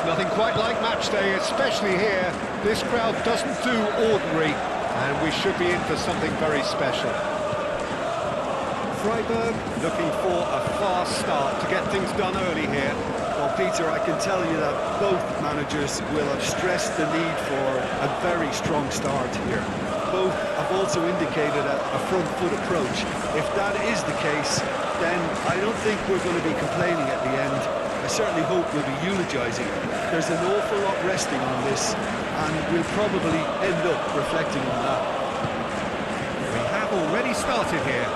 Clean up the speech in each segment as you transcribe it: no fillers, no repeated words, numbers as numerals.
Nothing quite like match day, especially here. This crowd doesn't do ordinary, and we should be in for something very special. Freiburg looking for a fast start to get things done early here. Well, Peter, I can tell you that both managers will have stressed the need for a very strong start here. Both have also indicated a front foot approach. If that is the case, then I don't think we're going to be complaining at the end. I certainly hope we'll be eulogising. There's an awful lot resting on this, and we'll probably end up reflecting on that. We have already started here.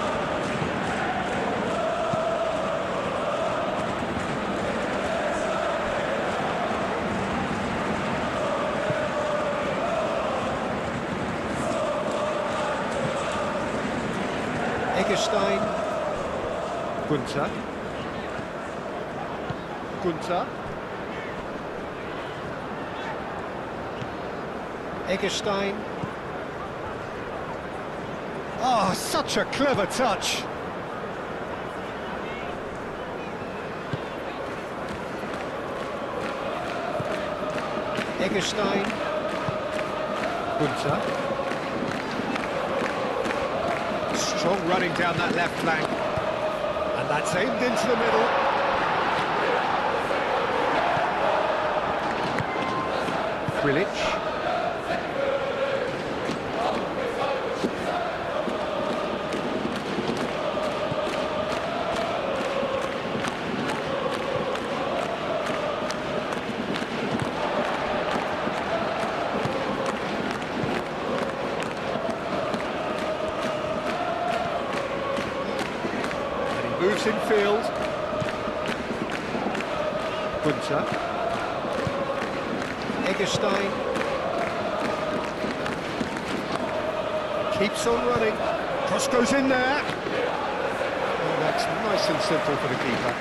Eggestein, Gunther, Eggestein. Oh, such a clever touch. Eggestein, Gunther. Strong running down that left flank, and that's aimed into the middle. Grilic. Moves in field. Gunther. Eggestein. Keeps on running. Cross goes in there. Oh, that's nice and simple for the keeper.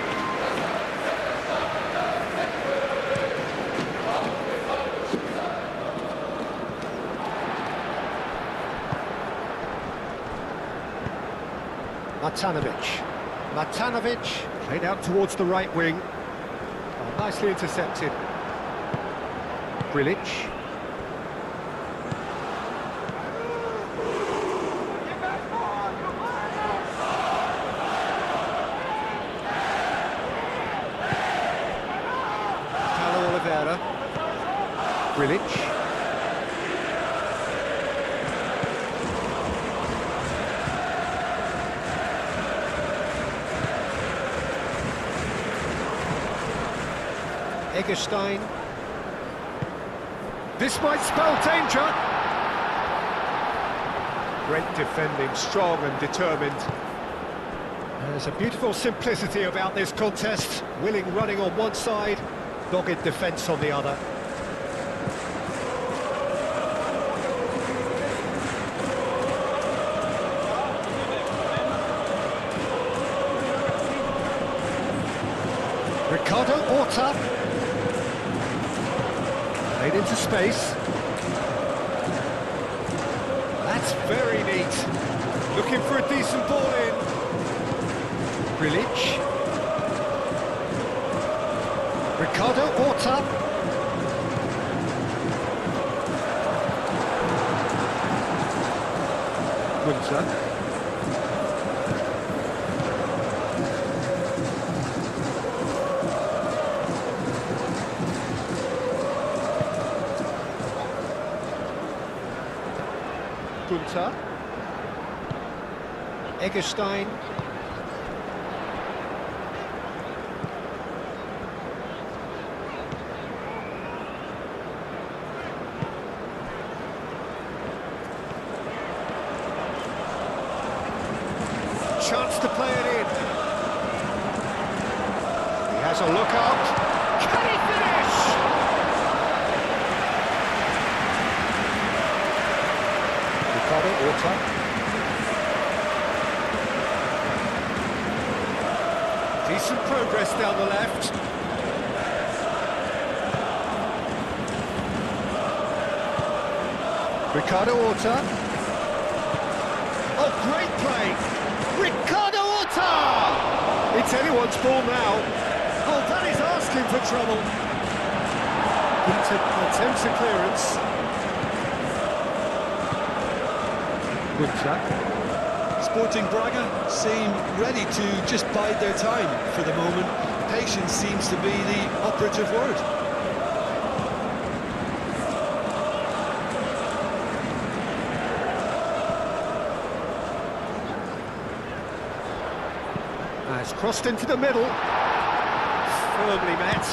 Matanovic played out towards the right wing. Oh, nicely intercepted. Grilic. Paulo Oliveira. Grilic. Eggestein. This might spell danger. Great defending, strong and determined. There's a beautiful simplicity about this contest. Willing running on one side, dogged defence on the other. Ricardo Horta. Played into space. That's very neat. Looking for a decent ball in. Grilic. Ricardo Horta. Gunther. Gunther. Eggestein. Chance to play it in. He has a look out. Can he finish? Ricardo Horta. Decent progress down the left. Ricardo Horta. Oh, great play! Ricardo Horta! It's anyone's ball now. Oh, that is asking for trouble. Attempts a clearance. Good track. Sporting Braga seem ready to just bide their time for the moment. Patience seems to be the operative word. It's crossed into the middle. Firmly met.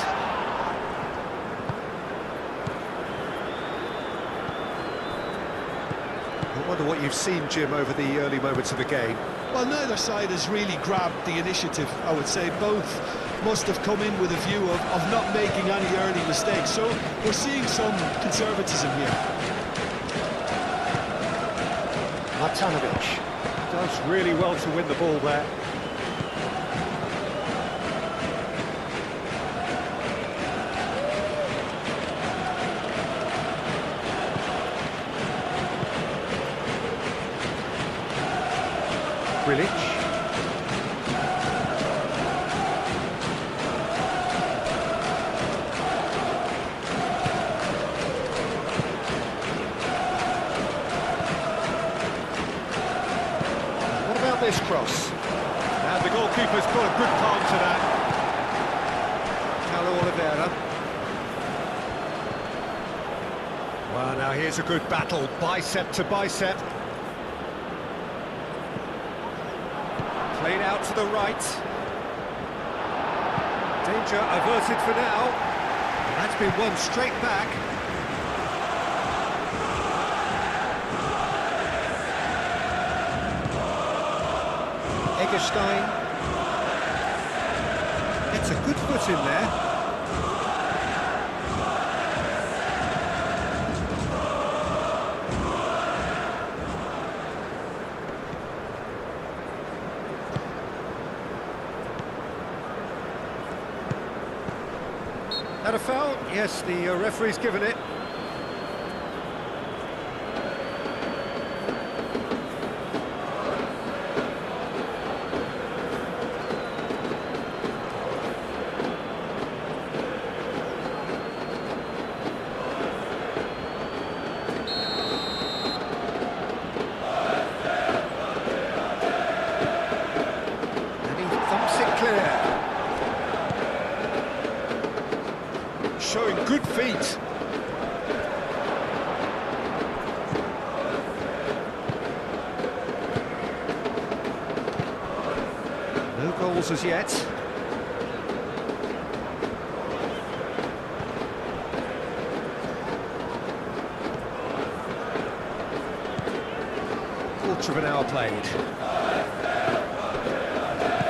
I wonder what you've seen, Jim, over the early moments of the game. Well, neither side has really grabbed the initiative, I would say. Both must have come in with a view of not making any early mistakes. So we're seeing some conservatism here. Matanovic does really well to win the ball there. Grilic. What about this cross? And the goalkeeper's put a good palm to that. Paulo Oliveira. Well, now here's a good battle, bicep to bicep. Played out to the right. Danger averted for now. That's been won straight back. Eggestein. Gets a good foot in there. Had a foul? Yes, the referee's given it. And he thumps it clear. Showing good feet. No goals as yet. Quarter of an hour played.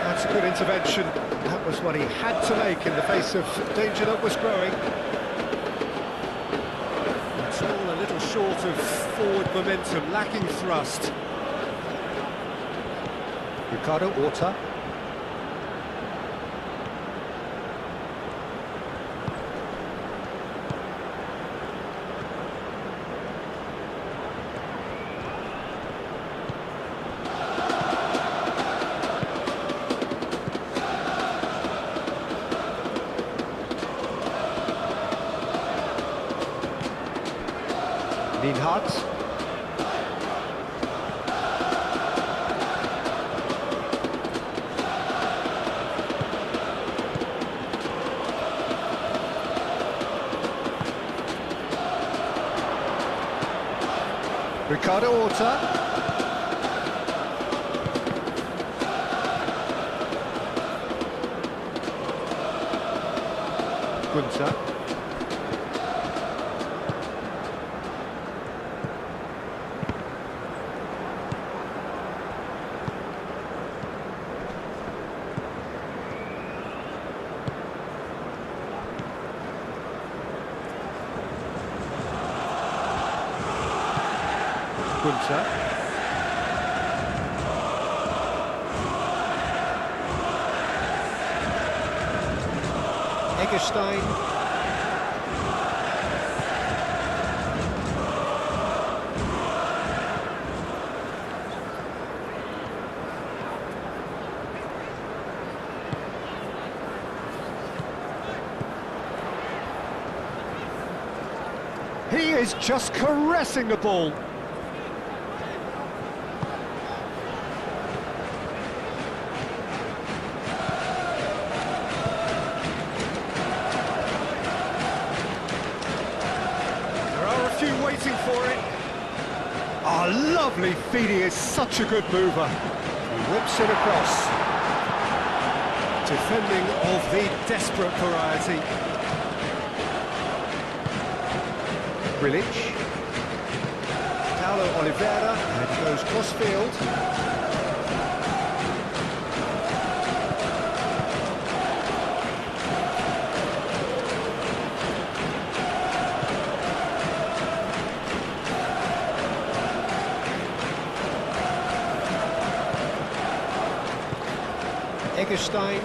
That's a good intervention. That was what he had to make in the face of danger that was growing. It's all a little short of forward momentum, lacking thrust. Ricardo Horta. Lienhardt. Ricardo Horta. Gunter. Gunter. Eggestein. He is just caressing the ball. There are a few waiting for it. Ah, lovely feed, he is such a good mover. He whips it across. Defending of the desperate variety. Grilic. Paulo Oliveira, and it goes cross-field. Eggestein.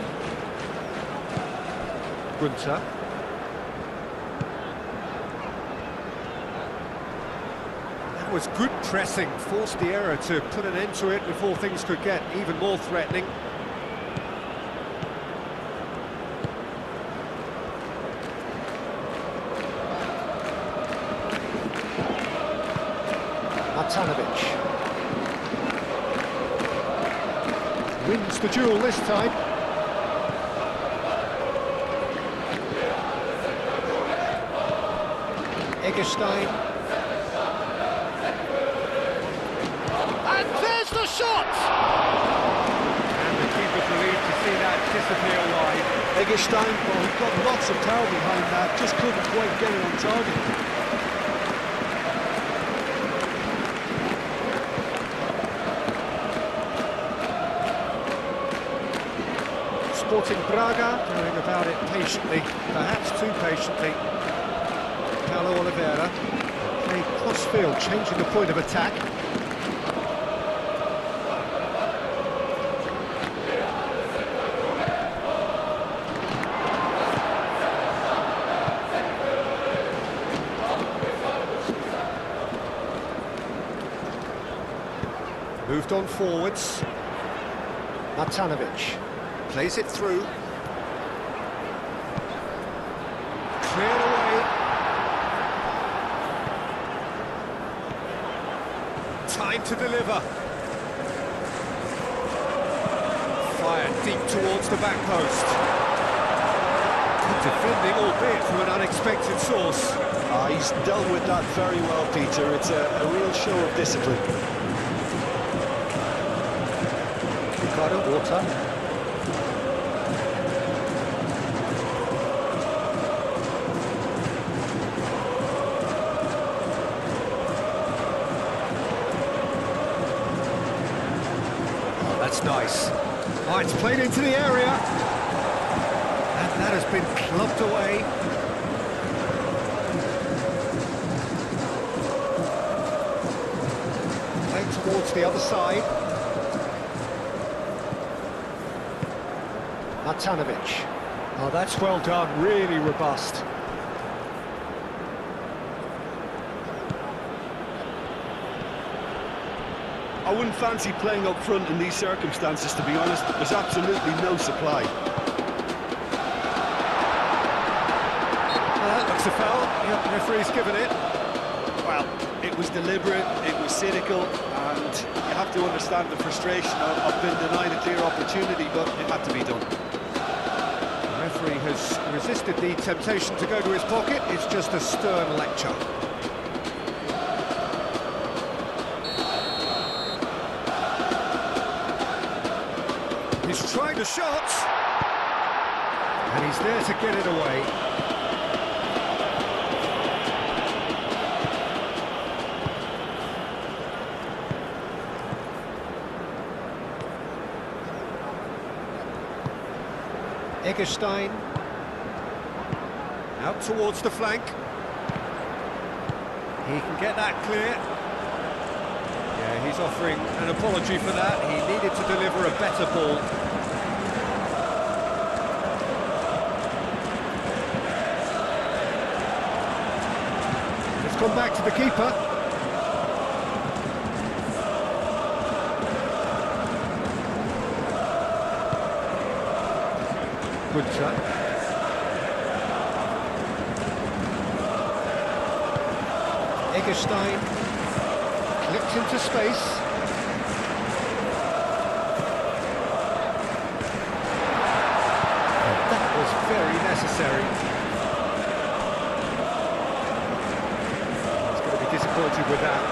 Gunter. That was good pressing, forced the error to put an end to it before things could get even more threatening. Matanovic. Wins the duel this time. Eggestein. And there's the shot! And the keeper's relieved to see that disappear wide. Eggestein, well, he got lots of power behind that, just couldn't quite get it on target. Sporting Braga going about it patiently, perhaps too patiently. Paulo Oliveira playing cross-field, changing the point of attack. Moved on forwards. Matanovic plays it through. Cleared away. Time to deliver. Fired deep towards the back post. Good defending, albeit from an unexpected source. He's dealt with that very well, Peter. It's a real show of discipline. Ricardo Horta. That's nice. Oh, it's played into the area. And that has been clubbed away. Played towards the other side. Matanovic. Oh, that's well done, really robust. I wouldn't fancy playing up front in these circumstances, to be honest. There's absolutely no supply. That looks a foul. Yep, the referee's given it. Well, it was deliberate, it was cynical, and you have to understand the frustration of being denied a clear opportunity, but it had to be done. The referee has resisted the temptation to go to his pocket. It's just a stern lecture. He's tried a shot, and he's there to get it away. Eggestein, out towards the flank. He can get that clear. Yeah, he's offering an apology for that. He needed to deliver a better ball. It's gone back to the keeper. Good shot. Eggestein, clipped into space. That was very necessary. He's going to be disappointed with that.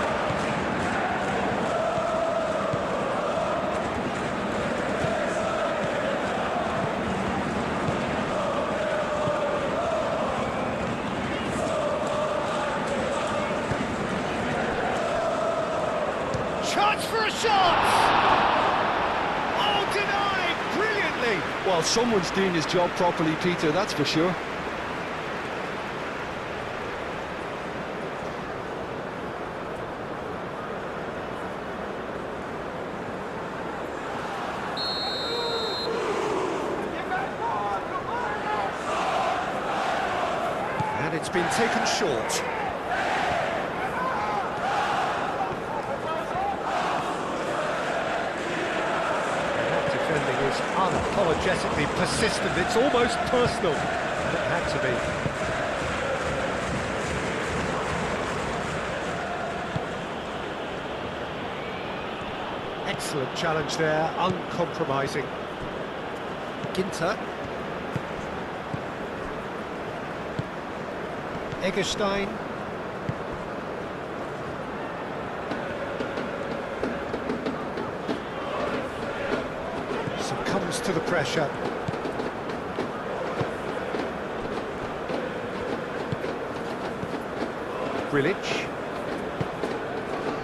Chance for a shot! Oh, denied! Brilliantly! Well, someone's doing his job properly, Peter, that's for sure. And it's been taken short. Defending is unapologetically persistent. It's almost personal, and it had to be. Excellent challenge there, uncompromising. Ginter. Eggestein. Succumbs to the pressure. Grilic.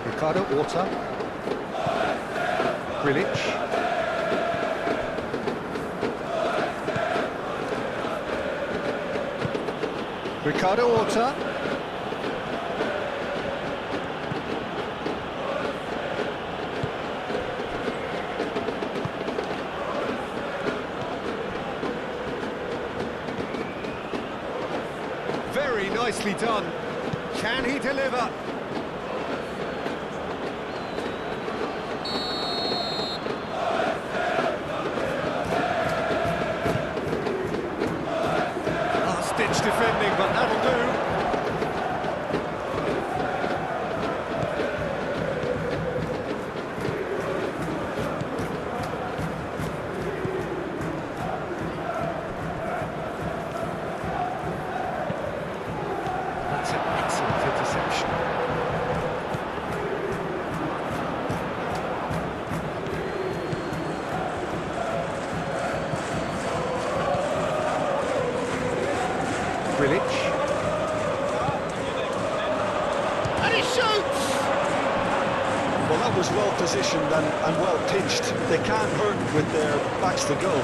Ricardo Horta. Grilic. Ricardo Horta. Very nicely done. Can he deliver? Last-ditch defending, but that'll do. That's an excellent interception. Grilic. And he shoots! Well, that was well positioned and well pitched. They can't hurt with their backs to goal.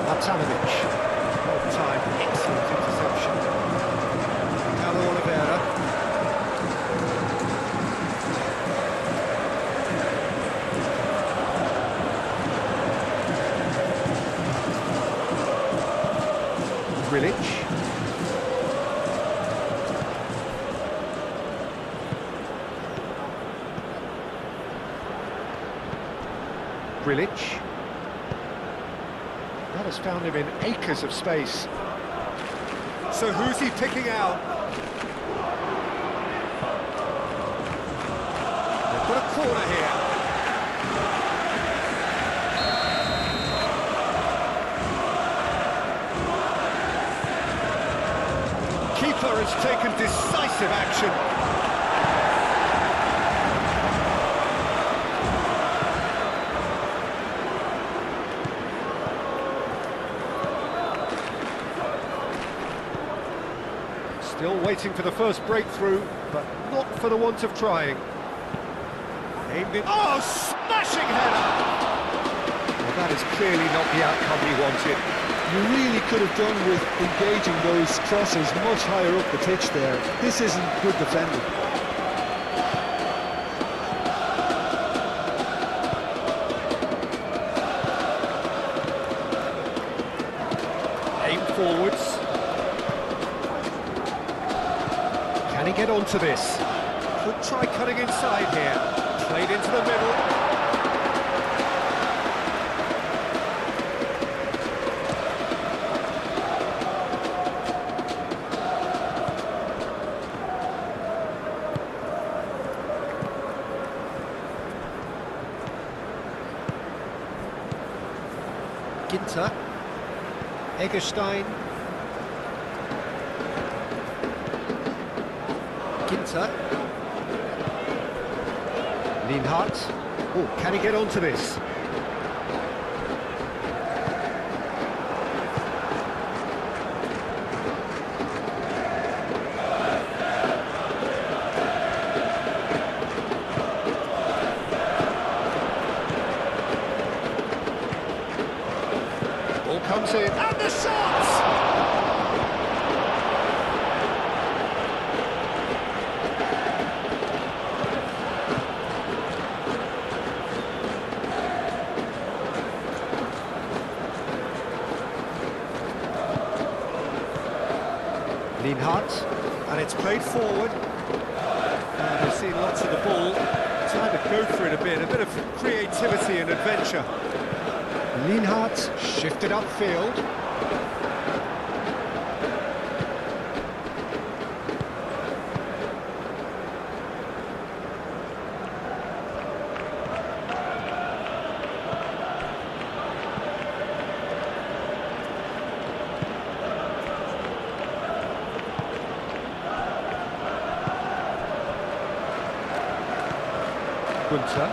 Matanovic. Well timed, excellent interception. Paulo Oliveira. Grilic. Grilic. That has found him in acres of space. So who's he picking out? They've got a corner here. Keeper has taken decisive action. Still waiting for the first breakthrough, but not for the want of trying. Aimed in. Oh, smashing header! Well, that is clearly not the outcome he wanted. You really could have done with engaging those crosses much higher up the pitch there. This isn't good defending. Aimed forwards. Can he get onto this? Could try cutting inside here. Played into the middle. Ginter. Eggestein. Ginter. Lienhardt. Oh, can he get onto this? Ball comes in, and the shot! Lienhardt, and it's played forward. And they've seen lots of the ball. Time to go for it a bit of creativity and adventure. Lienhardt shifted upfield. Gunter.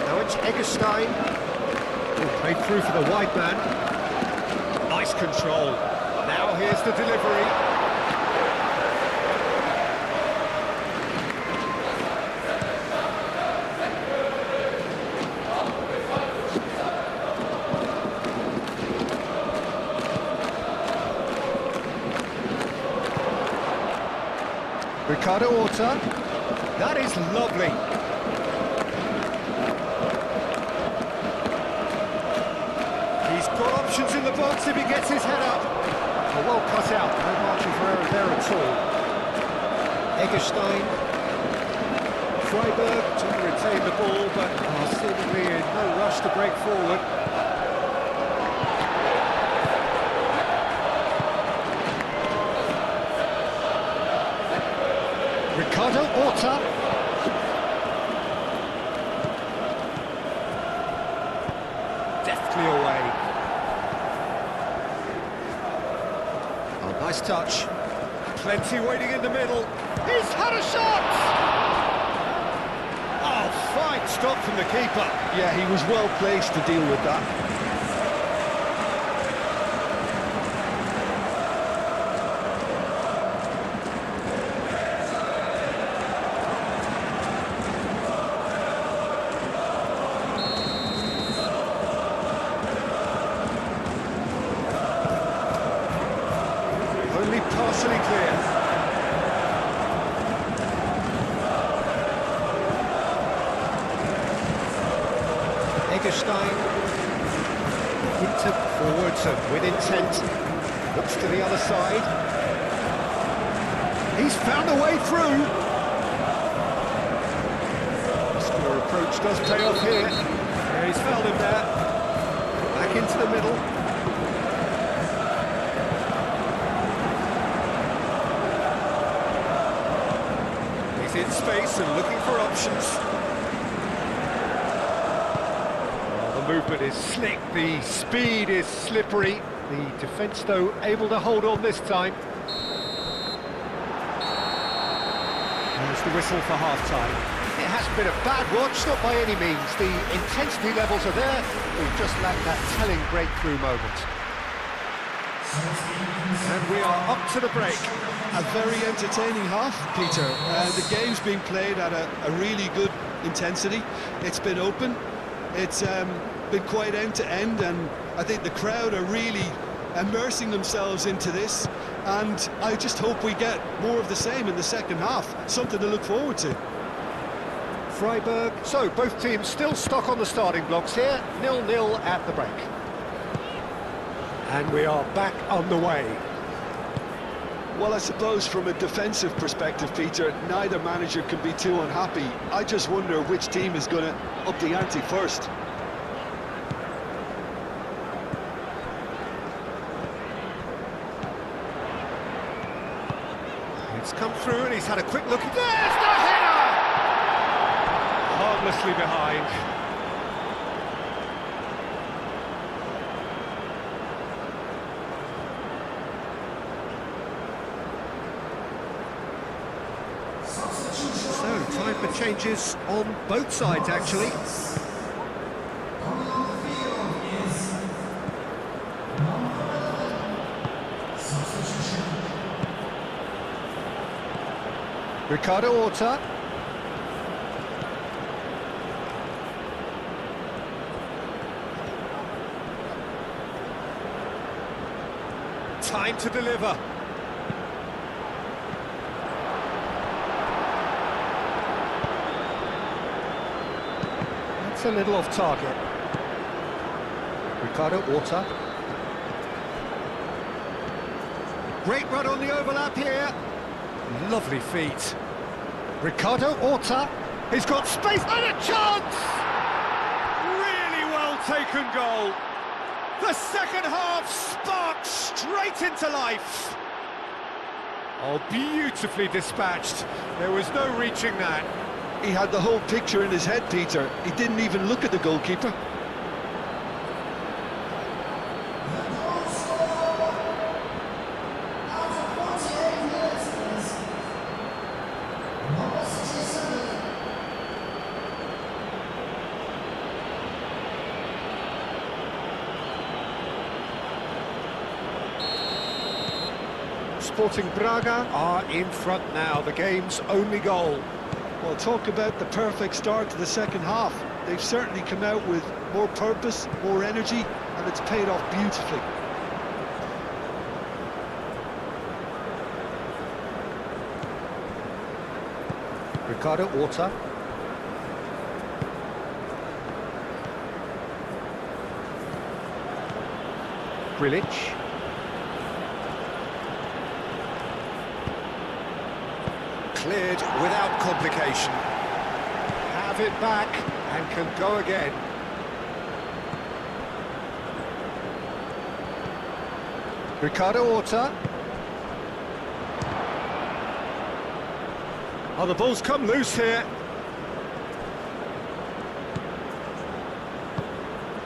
Now it's Eggestein. Oh, played through for the wide man. Nice control. Now here's the delivery. Ricardo Horta. That is lovely. He's got options in the box if he gets his head up. Oh, well cut out, no margin for error there at all. Eggestein. Freiburg to retain the ball, but seemingly in no rush to break forward. Ricardo Horta. Deftly away. Oh, nice touch. Plenty waiting in the middle. He's had a shot! Oh, fine stop from the keeper. Yeah, he was well placed to deal with that. Only partially clear. Eggestein. Into forwards and with intent. Looks to the other side. He's found a way through. Muscular approach does pay off here. Yeah, he's found him there. Back into the middle. In space and looking for options. Well, the movement is slick, the speed is slippery. The defence, though, able to hold on this time. There's the whistle for half-time. It hasn't been a bad watch, not by any means. The intensity levels are there. We've just lacked that telling breakthrough moment. And we are up to the break. A very entertaining half, Peter. The game's been played at a really good intensity. It's been open. It's been quite end-to-end, and I think the crowd are really immersing themselves into this. And I just hope we get more of the same in the second half. Something to look forward to. Freiburg. So, both teams still stuck on the starting blocks here. 0-0 at the break. And we are back on the way. Well, I suppose from a defensive perspective, Peter, neither manager can be too unhappy. I just wonder which team is going to up the ante first. It's come through and he's had a quick look. There's the header! Harmlessly behind. Time for changes on both sides, actually. Ricardo Horta. Time to deliver. That's a little off target. Ricardo Horta. Great run on the overlap here. Lovely feet. Ricardo Horta. He's got space and a chance! Really well taken goal. The second half sparked straight into life. Oh, beautifully dispatched. There was no reaching that. He had the whole picture in his head, Peter. He didn't even look at the goalkeeper. Sporting Braga are in front now, the game's only goal. Well, talk about the perfect start to the second half. They've certainly come out with more purpose, more energy, and it's paid off beautifully. Ricardo Horta. Grilic. Cleared without complication. Have it back and can go again. Ricardo Horta. Oh, the ball's come loose here.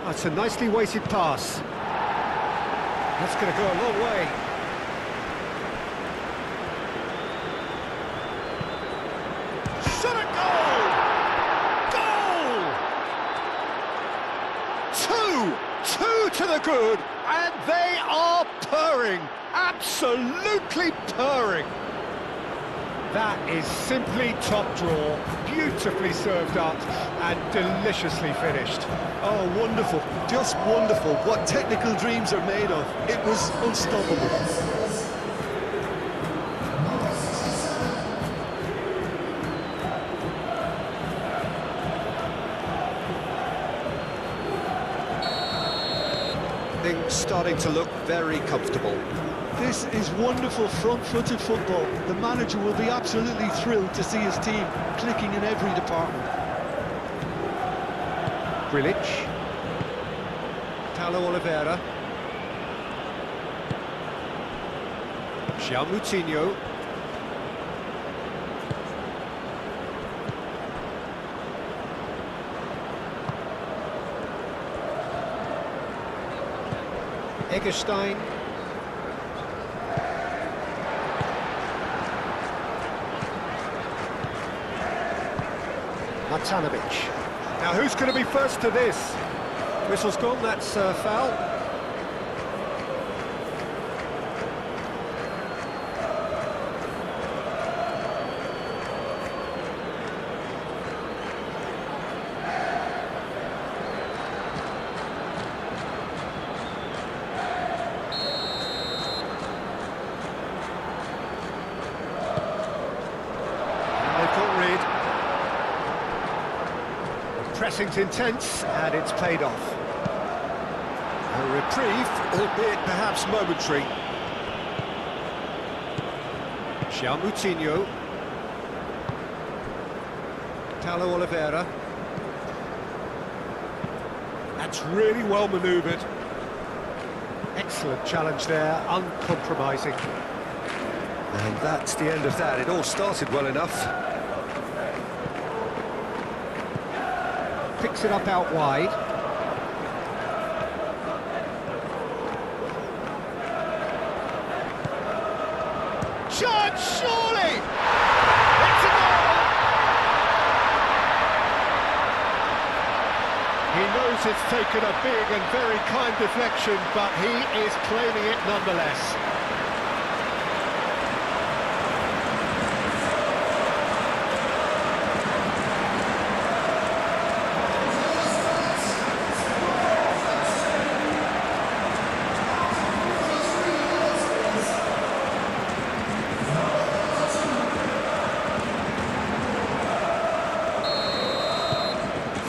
That's a nicely weighted pass. That's going to go a long way. Shot a goal! Goal! Two to the good, and they are purring. Absolutely purring. That is simply top draw, beautifully served up and deliciously finished. Oh, wonderful, just wonderful. What technical dreams are made of. It was unstoppable. Things starting to look very comfortable. This is wonderful front-footed football. The manager will be absolutely thrilled to see his team clicking in every department. Grilic. Paulo Oliveira. Moutinho. Eggestein. Matanovic. Now who's going to be first to this? Whistle's gone, that's foul. They've got rid. Pressing's intense, and it's paid off. A reprieve, albeit perhaps momentary. Moutinho. Paulo Oliveira. That's really well manoeuvred. Excellent challenge there, uncompromising. And that's the end of that. It all started well enough. Picks it up out wide. Chance, surely! It's a goal! knows it's taken a big and very kind deflection, but he is claiming it nonetheless.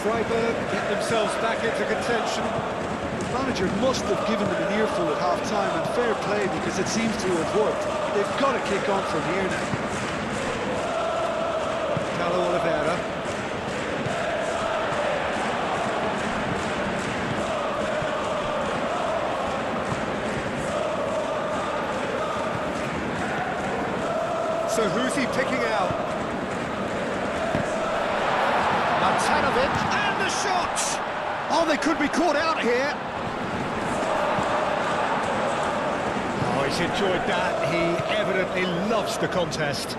Freiburg get themselves back into contention. The manager must have given them an earful at half-time, and fair play, because it seems to have worked. They've got to kick on from here now. Paulo Oliveira. So who's he picking out? And the shot! Oh, they could be caught out here. Oh, he's enjoyed that. He evidently loves the contest.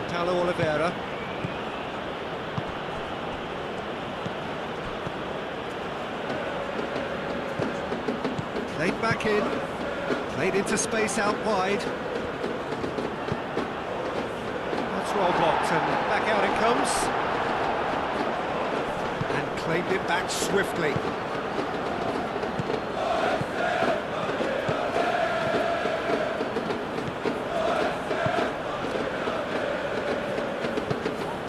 Paulo Oliveira. Played back in. Played into space out wide. That's well blocked, and back out it comes. And claimed it back swiftly.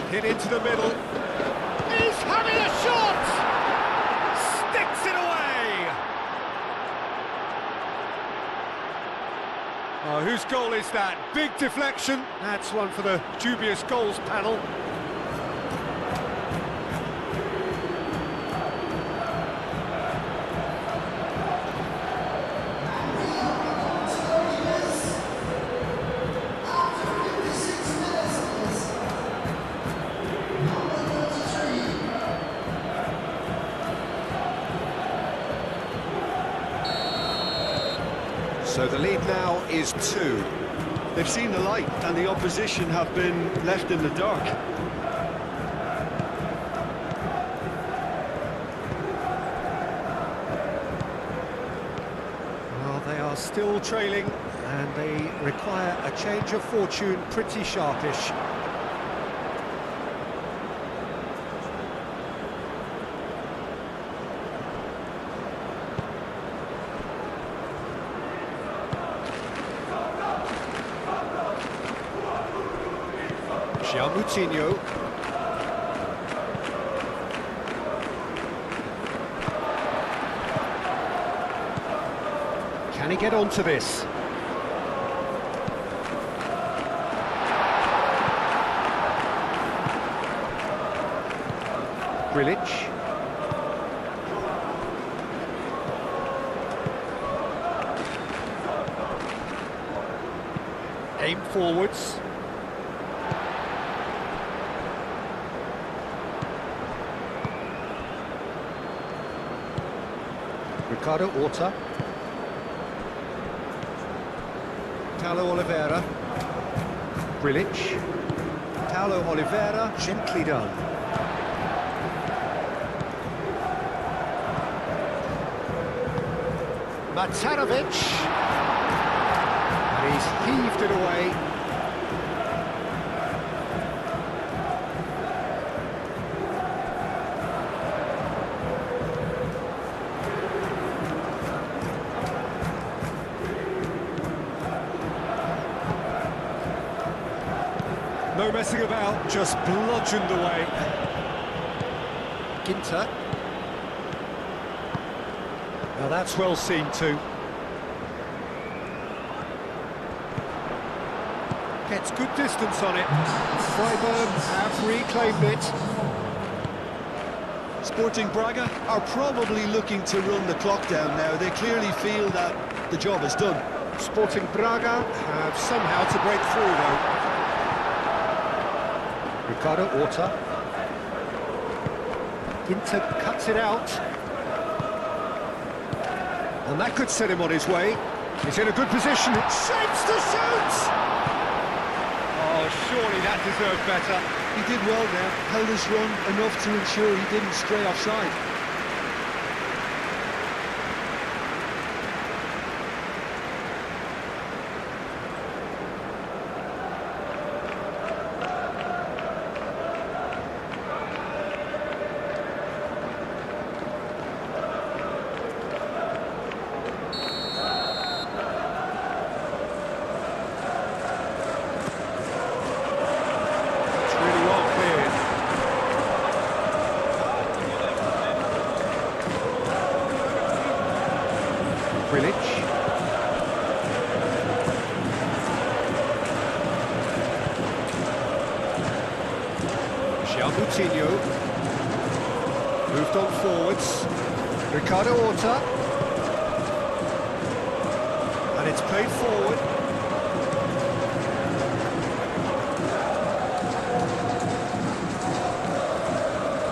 Hit into the middle. He's having a shot! Sticks it away! Oh, whose goal is that? Big deflection. That's one for the dubious goals panel. So the lead now is 2. They've seen the light, and the opposition have been left in the dark. Well, they are still trailing, and they require a change of fortune pretty sharpish. Moutinho. Can he get onto this? Grilic. Aim forwards. Ricardo Horta. Paulo Oliveira. Grilic. Paulo Oliveira, gently done. Matanovic. And he's heaved it away. No messing about, just bludgeoned away. Ginter. Now that's well seen too. Gets good distance on it. Freiburg have reclaimed it. Sporting Braga are probably looking to run the clock down now. They clearly feel that the job is done. Sporting Braga have somehow to break through though. Ricardo Horta. Ginter cuts it out. And that could set him on his way. He's in a good position. Shapes to shoot! surely that deserved better. He did well there, held his run enough to ensure he didn't stray offside. Coutinho moved on forwards. Ricardo Horta, and it's played forward.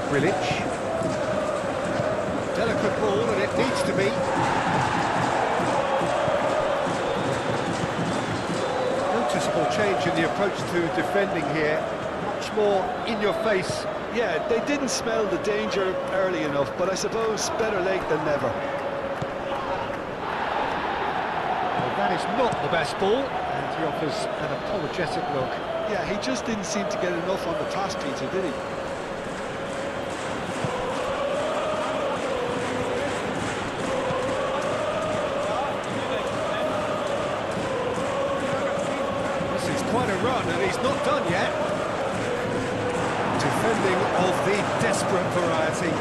Grilic, delicate ball, and it needs to be. Noticeable change in the approach to defending here. Much more in your face. Yeah, they didn't smell the danger early enough, but I suppose better late than never. Well, that is not the best ball, and he offers an apologetic look. Yeah, he just didn't seem to get enough on the pass, Peter, did he? This is quite a run, and he's not done yet. Defending of the desperate variety.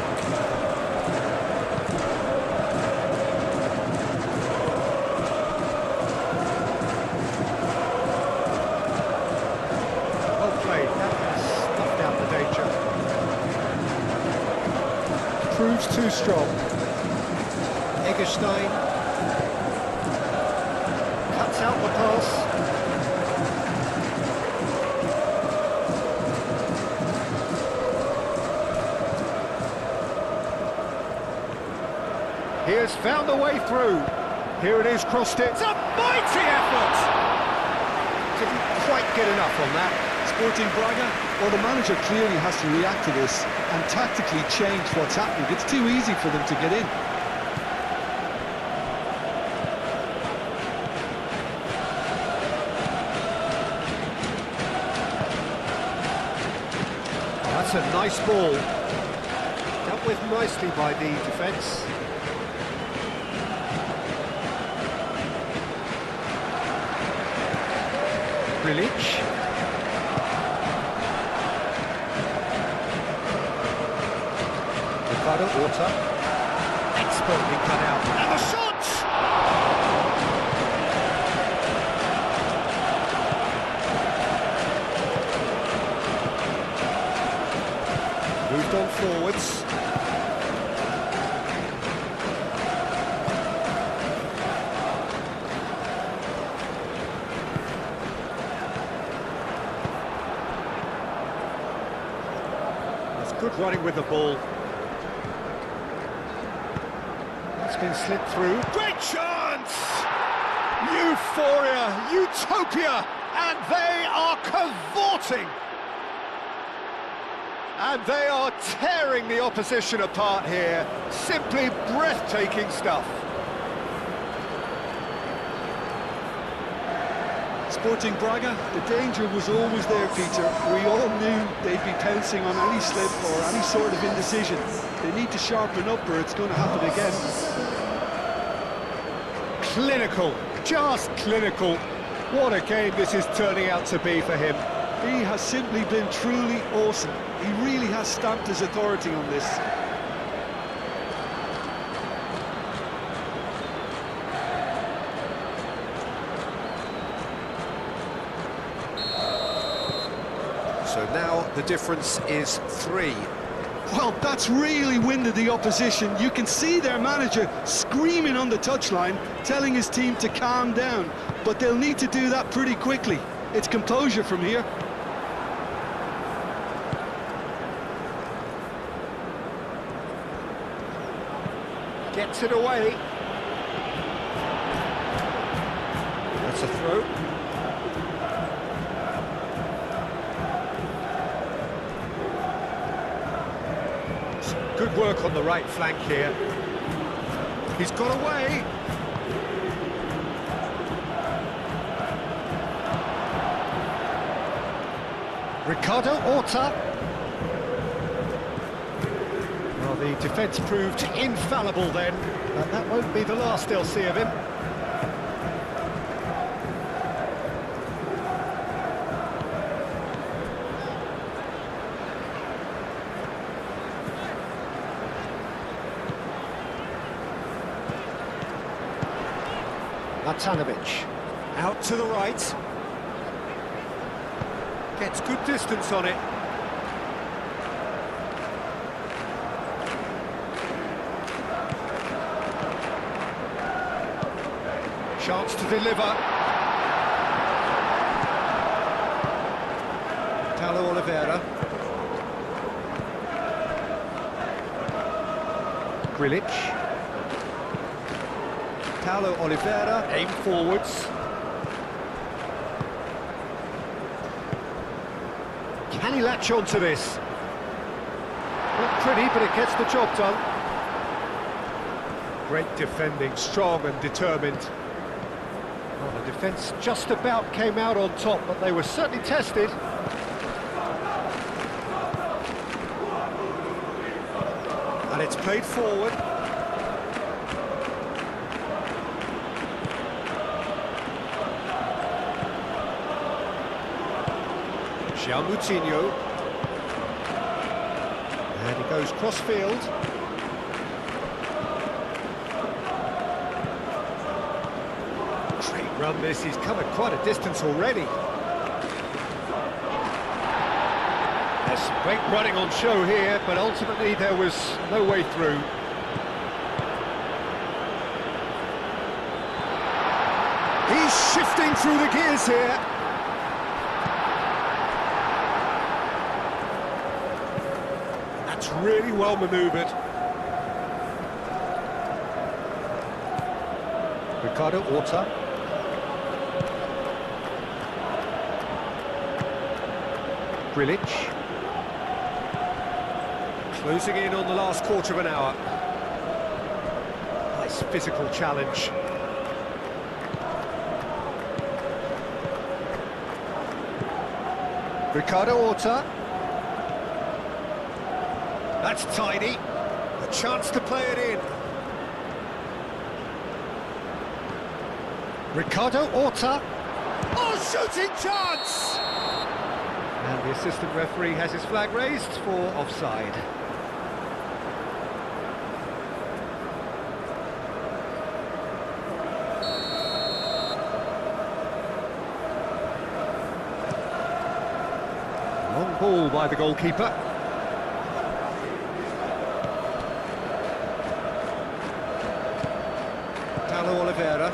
Well played, that has snuffed out the danger. Proves too strong. Eggestein cuts out the pass. He has found a way through. Here it is, crossed it. It's a mighty effort! Didn't quite get enough on that. Sporting Braga? Well, the manager clearly has to react to this and tactically change what's happening. It's too easy for them to get in. That's a nice ball. Dealt with nicely by the defence. Grilic. Ricardo Horta. Expertly cut out. And a shot! Moved on forwards. Good running with the ball. That's been slipped through. Great chance! Euphoria, utopia, and they are cavorting. And they are tearing the opposition apart here. Simply breathtaking stuff. Sporting Braga, the danger was always there, Peter. We all knew they'd be pouncing on any slip or any sort of indecision. They need to sharpen up or it's going to happen again. Clinical, just clinical. What a game this is turning out to be for him. He has simply been truly awesome. He really has stamped his authority on this. So now the difference is 3. Well, that's really winded the opposition. You can see their manager screaming on the touchline, telling his team to calm down. But they'll need to do that pretty quickly. It's composure from here. Gets it away. That's a throw. work on the right flank here. He's got away. Ricardo Horta. Well, the defence proved infallible then, but that won't be the last they'll see of him. Matanovic, out to the right. Gets good distance on it. Chance to deliver. Paulo Oliveira. Grilic. Paulo Oliveira, aim forwards. Can he latch on to this? Not pretty, but it gets the job done. Great defending, strong and determined. Well, the defence just about came out on top, but they were certainly tested. And it's played forward. Moutinho. And he goes cross-field. Great run this, he's covered quite a distance already. There's some great running on show here, but ultimately there was no way through. He's shifting through the gears here. That's really well manoeuvred. Ricardo Horta. Grilic. Closing in on the last quarter of an hour. Nice physical challenge. Ricardo Horta. That's tidy. A chance to play it in. Ricardo Horta. Oh, shooting chance! And the assistant referee has his flag raised for offside. Long ball by the goalkeeper. Paulo Oliveira.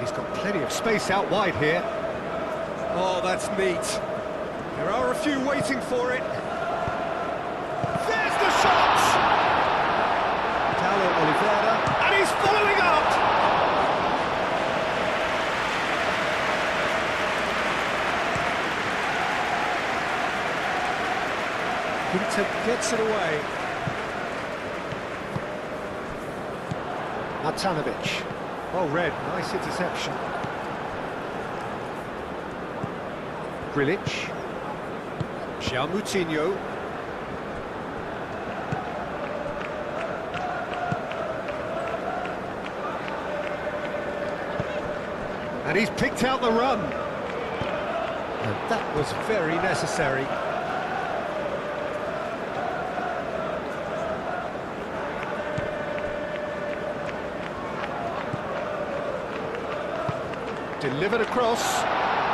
He's got plenty of space out wide here. Oh, that's neat. There are a few waiting for it. There's the shot! Paulo Oliveira, and he's following up! Inter gets it away. Matanovic. Well read, nice interception. Grilic. Moutinho. And he's picked out the run. And that was very necessary. Delivered across.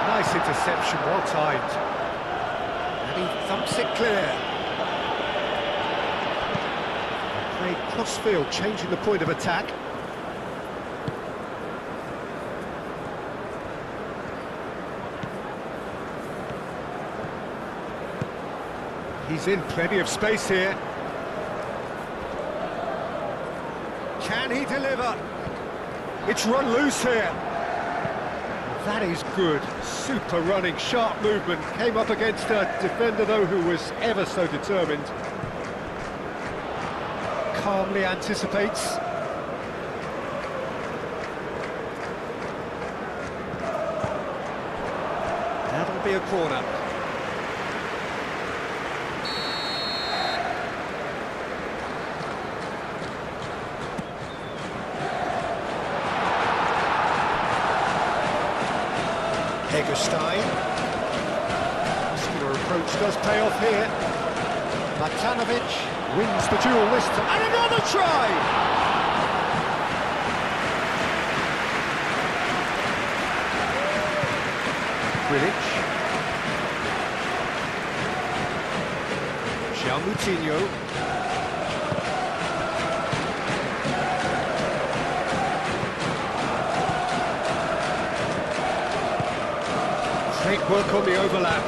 Nice interception, well timed. And he thumps it clear. Played cross-field, changing the point of attack. He's in plenty of space here. Can he deliver? It's run loose here. That is good. Super running, sharp movement. Came up against a defender, though, who was ever so determined. Calmly anticipates. That'll be a corner. Egerstein. Muscular approach does pay off here. Matanovic wins the duel this time. And another try! Grilic. Moutinho. Great work on the overlap.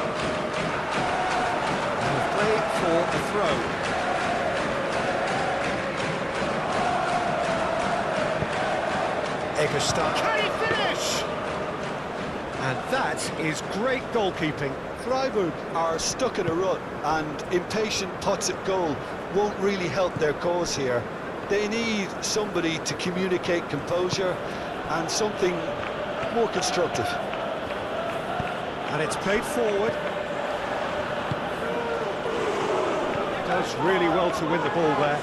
And play for the throw. Egerstein. Can he finish? And that is great goalkeeping. Freiburg are stuck in a rut, and impatient pots at goal won't really help their cause here. They need somebody to communicate composure and something more constructive. And it's played forward. Does really well to win the ball there.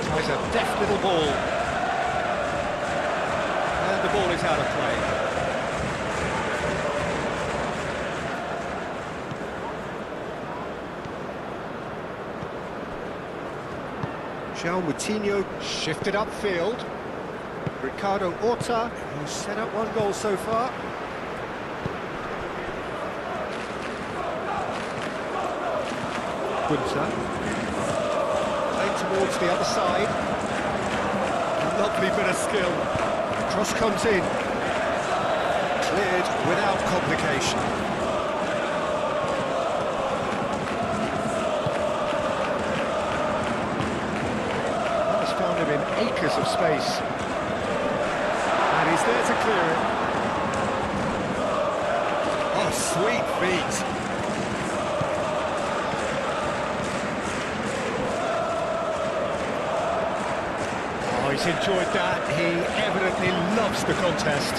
Tries a deft little ball. And the ball is out of play. Moutinho shifted upfield. Ricardo Horta, who's set up one goal so far. Gunter. Played towards the other side. Lovely bit of skill. Cross comes in. Cleared without complication. Found him in acres of space, and he's there to clear it. Oh, sweet feet. Oh, he's enjoyed that. He evidently loves the contest.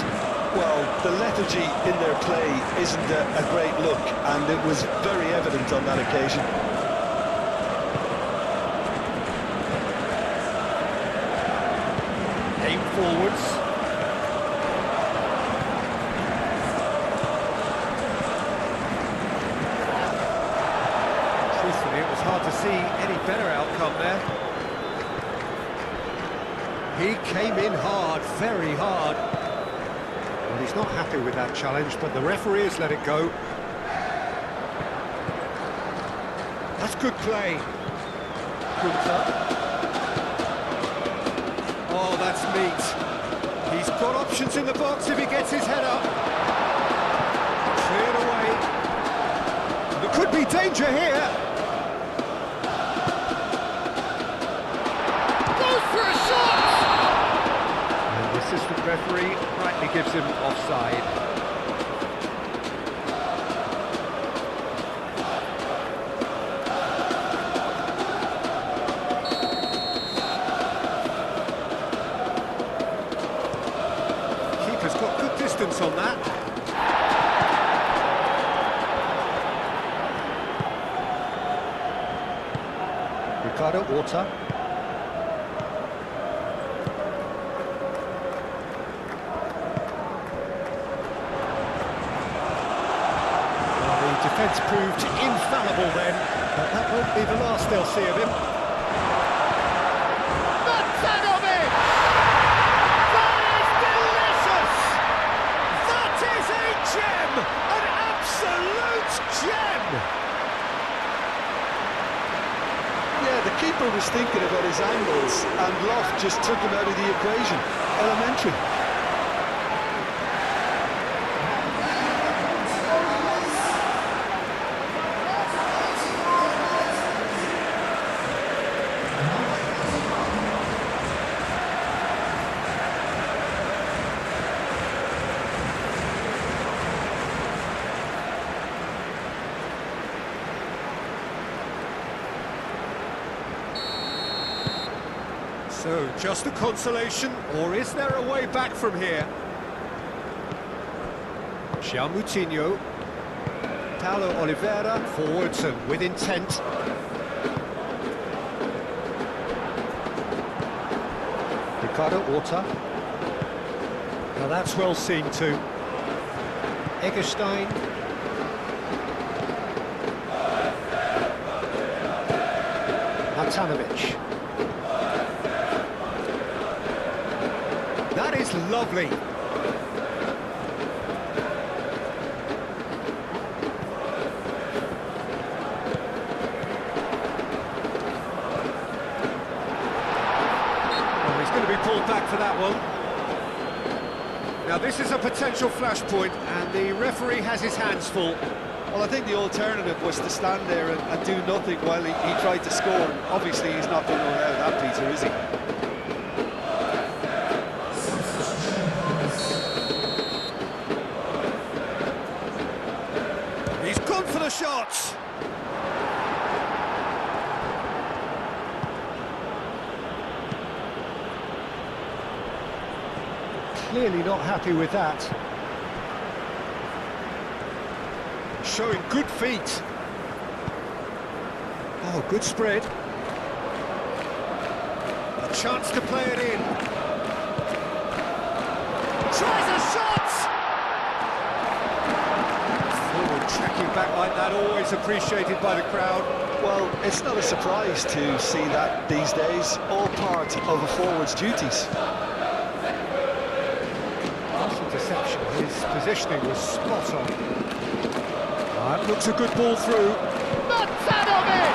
Well, the lethargy in their play isn't a great look, and it was very evident on that occasion. Forwards. Truthfully, it was hard to see any better outcome there. He came in hard, very hard. Well, he's not happy with that challenge, but the referee has let it go. That's good play. Gunter. Oh, that's meat. He's got options in the box if he gets his head up. Cleared away. There could be danger here. Goes for a shot! And the assistant referee rightly gives him offside. On that. Ricardo Horta. Well, the defence proved infallible then, but that won't be the last they'll see of him. An absolute gem! Yeah, the keeper was thinking about his angles, and Loft just took him out of the equation. Elementary. So, just a consolation, or is there a way back from here? Moutinho. Paulo Oliveira, forwards and with intent. Ricardo Horta. Now that's well seen too. Eggestein. Matanovic. That is lovely. Well, he's going to be pulled back for that one. Now this is a potential flashpoint, and the referee has his hands full. Well, I think the alternative was to stand there and do nothing while he tried to score. Obviously, he's not going to allow that, Peter, is he? He's gone for the shots. Clearly not happy with that. Showing good feet. Oh, good spread. A chance to play it in. Tries a shot! Forward tracking back like that, always appreciated by the crowd. Well, it's not a surprise to see that these days, all part of a forward's duties. Last interception, his positioning was spot on. That looks a good ball through. Matanovic!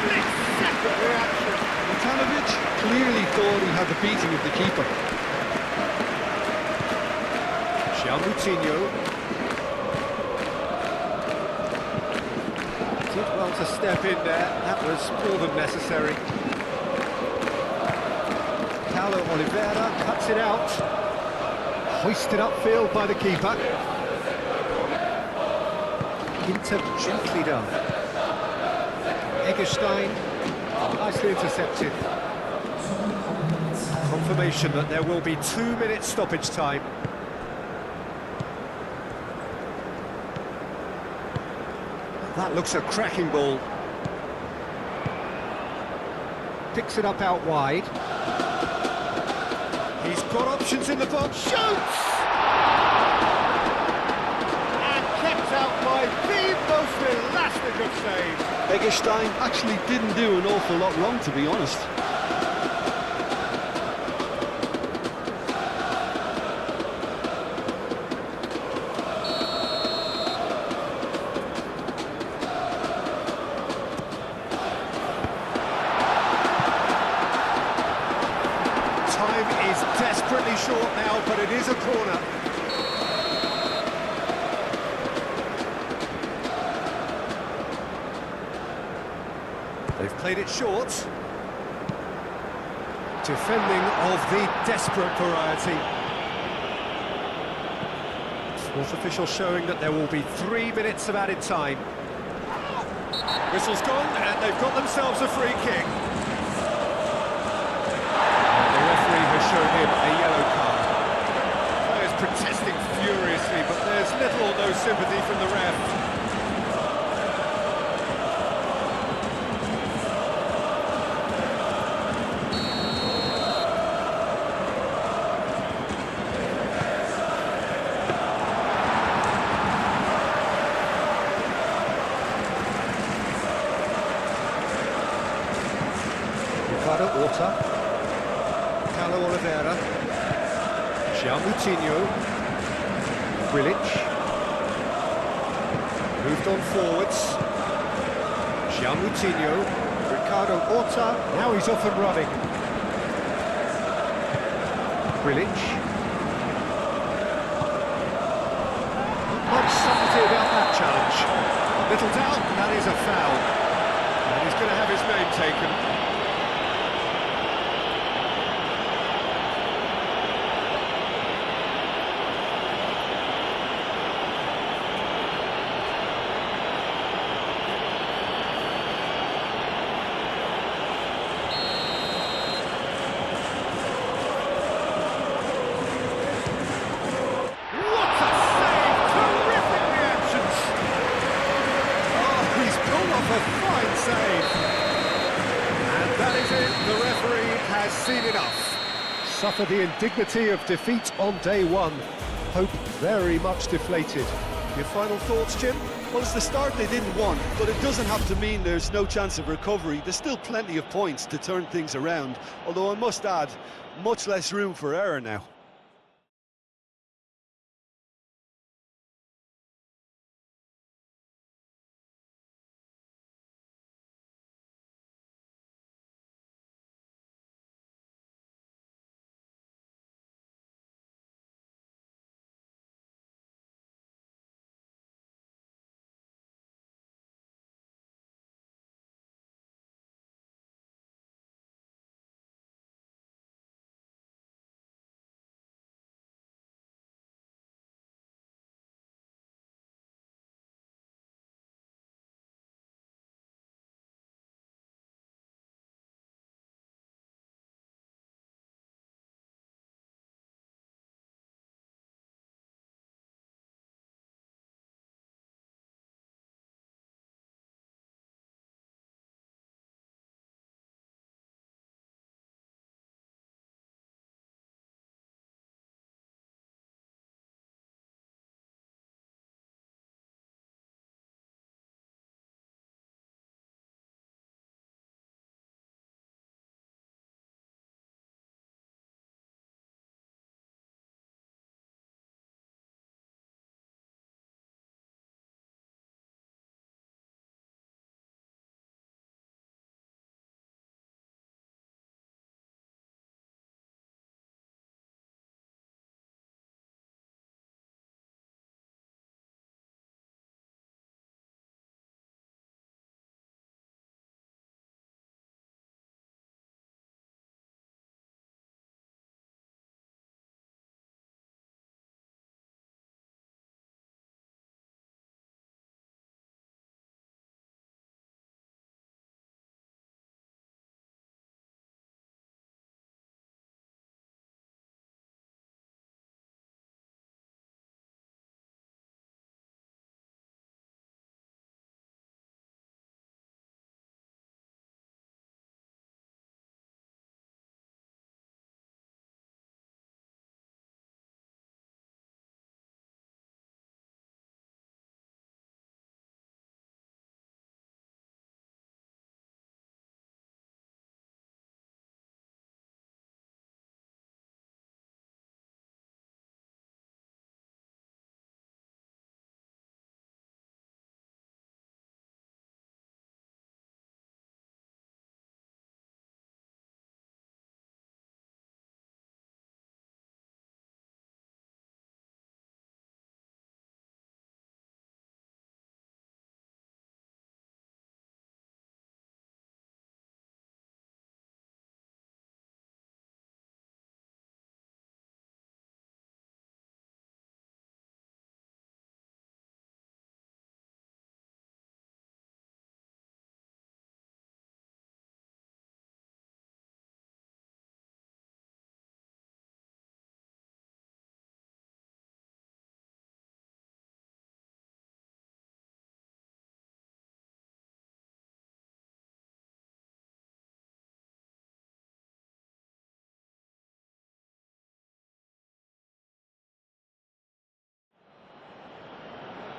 Split-second reaction. Matanovic clearly thought he had the beating of the keeper. Moutinho. Did well to step in there. That was more than necessary. Paulo Oliveira cuts it out. Hoisted upfield by the keeper. Gently done. Eggestein, nicely intercepted. Confirmation that there will be 2 minutes stoppage time. That looks a cracking ball. Picks it up out wide. He's got options in the box. Shoots! Out by the most elastic of saves. Eggestein actually didn't do an awful lot wrong, to be honest. Time is desperately short now, but it is a corner. They've played it short. Defending of the desperate variety. Fourth official showing that there will be 3 minutes of added time. Whistle's gone, and they've got themselves a free kick. And the referee has shown him a yellow card. Players protesting furiously, but there's little or no sympathy from the ref. Ricardo Horta, Paulo Oliveira, Moutinho, Grilic, moved on forwards, Moutinho, Ricardo Horta, now he's off and running. Grilic. Not subtlety about that challenge. Little doubt, that is a foul. And he's going to have his name taken. seen enough. Suffer the indignity of defeat on day one. Hope very much deflated. Your final thoughts, Jim? Well, it's the start they didn't want, but it doesn't have to mean there's no chance of recovery. There's still plenty of points to turn things around, although I must add, much less room for error now.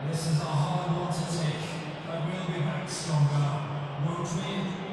This is a hard one to take, but we'll be back stronger, won't we?